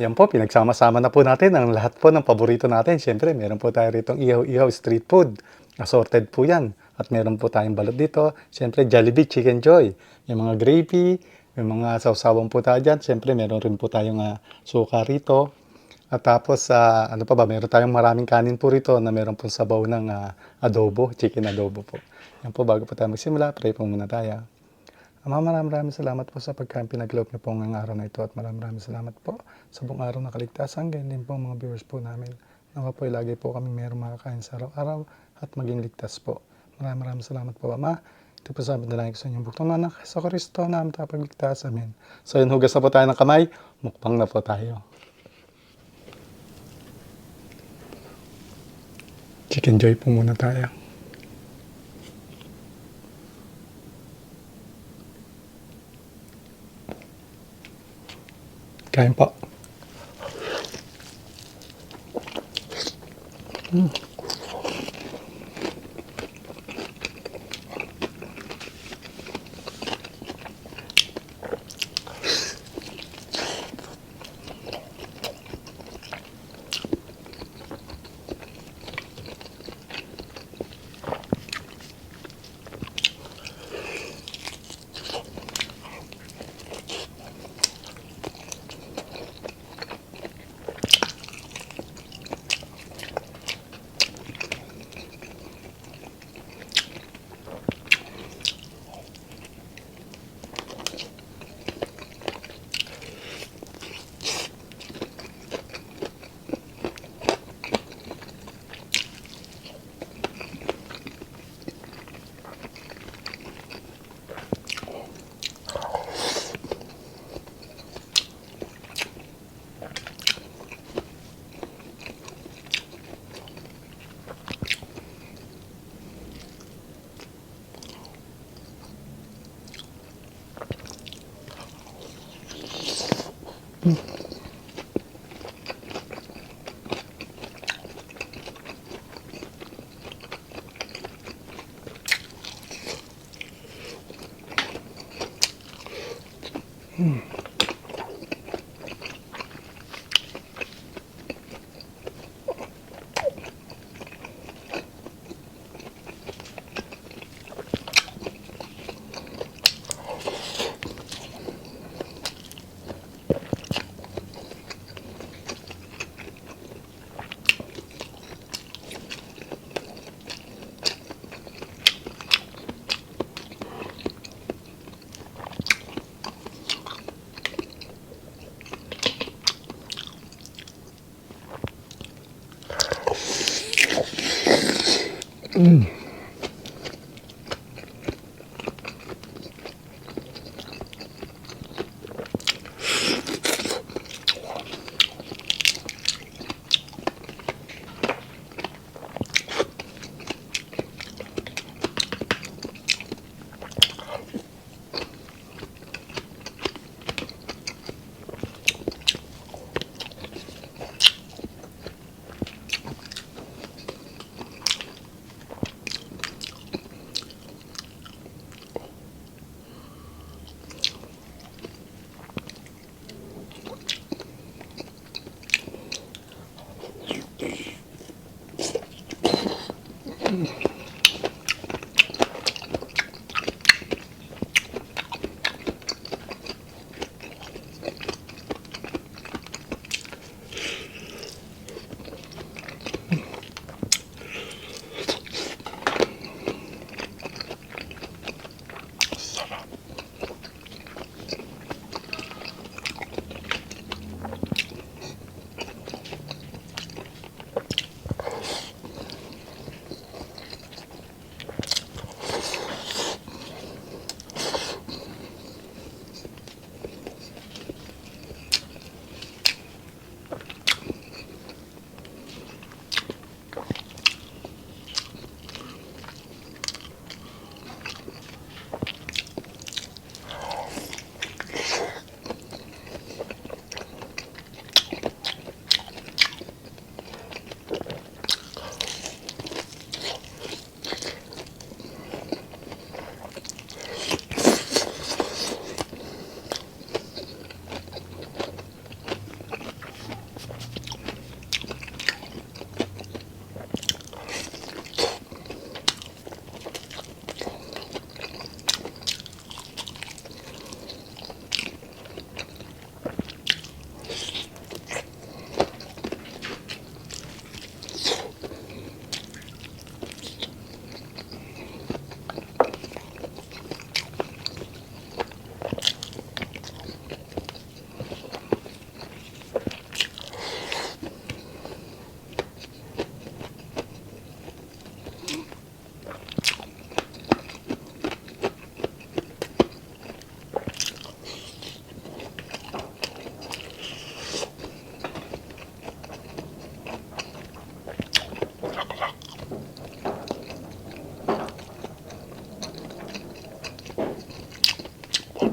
Yan po, pinagsama-sama na po natin ang lahat po ng paborito natin. Siyempre, meron po tayo rito ihaw-ihaw street food. Assorted po yan. At meron po tayong balut dito. Siyempre, Jollibee Chicken Joy. May mga gravy, may mga sausawan po tayo dyan. Siyempre, meron rin po tayong suka rito. At tapos, ano pa ba, meron tayong maraming kanin po rito na meron po sabaw ng adobo, chicken adobo po. Yan po, bago po tayo magsimula, pray po muna tayo. Ama, maraming salamat po sa pagkain pinagloob niyo po ngayong araw na ito at maraming salamat po sa buong araw na kaligtasan. Ganyan din po mga viewers po namin. Nawa po lagi po kami mayroong makakain sa araw-araw at maging ligtas po. Maraming salamat po, Ama. Ito po sabi na lang ko sa inyong buktong anak sa Kristo namin tapagligtas. Amen. So yun, hugas na po tayo ng kamay. Mukbang na po tayo. Chicken Joy po muna tayo. Kain po.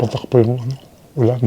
patak po yung ulan.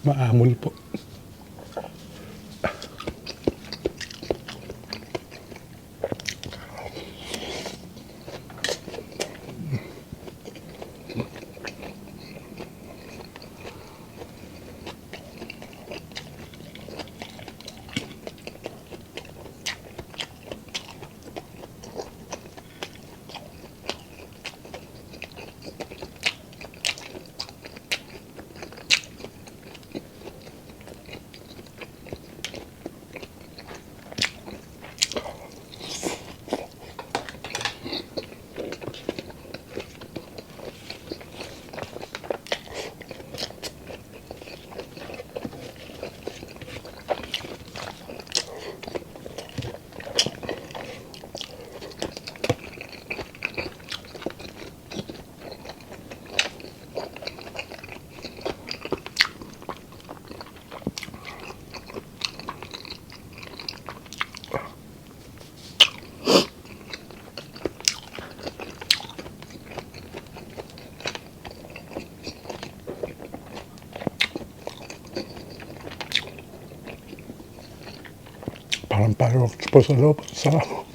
Maamol po. Parang fireworks po sa loob. Sarap.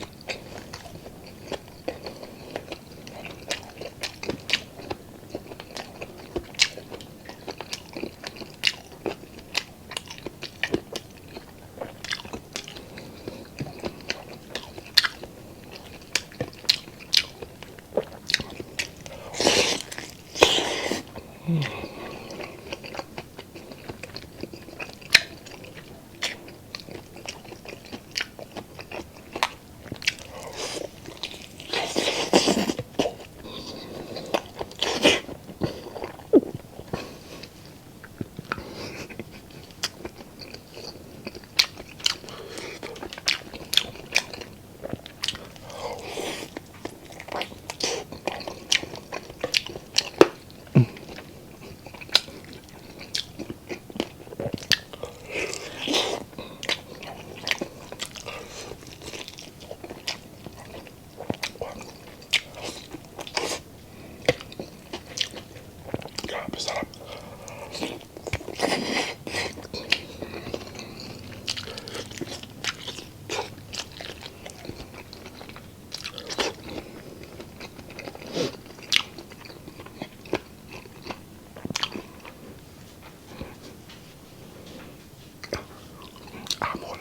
Grabe, sarap. Amol.